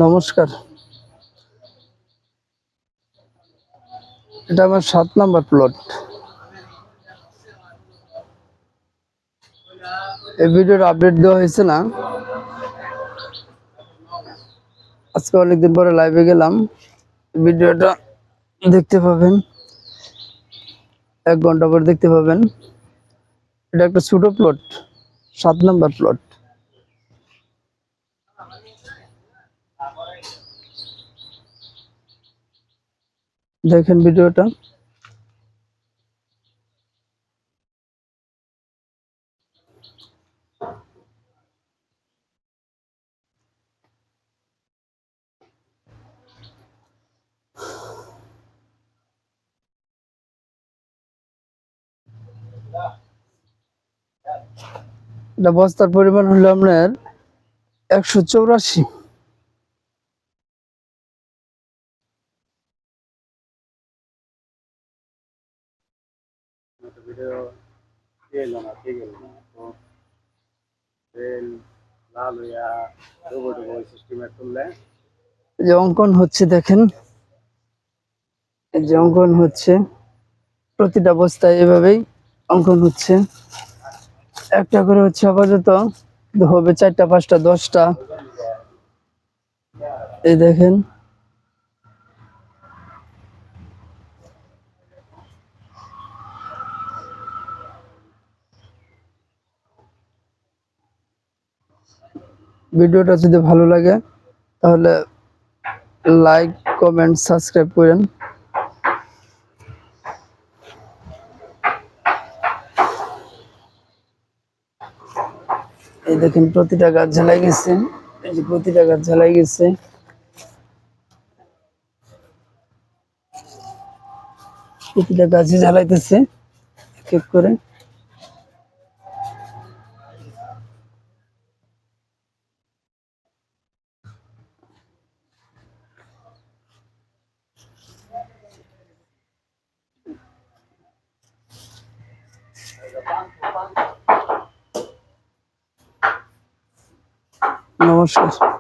নমস্কার, এটা আমার 7 নাম্বার প্লট। এই ভিডিওর আপডেট দেওয়া হয়েছে না, আজকে অনেকদিন পরে লাইভে গেলাম। ভিডিওটা দেখতে পাবেন, 1 ঘন্টা পর দেখতে পাবেন। এটা একটা ছোট প্লট, 7 নাম্বার প্লট। দেখেন ভিডিওটা। এটা বস্তার পরিমাণ হলো আপনার 184। যে অঙ্কন হচ্ছে দেখেন, এই যে অঙ্কন হচ্ছে প্রতিটা বস্তায় এভাবেই অঙ্কন হচ্ছে। একটা করে হচ্ছে আপাতত, হবে 4টা 5টা 10টা। এই দেখেন, ভিডিওটা যদি ভালো লাগে তাহলে লাইক, কমেন্ট, সাবস্ক্রাইব করেন। এই দেখেন প্রতিটা গাছ ঝালাই গেছে, এই যে প্রতিটা গাছ ঝালাই গেছে। প্রতিটা গাছে ঝালাইতেছে এক এক করে। নমস্কার।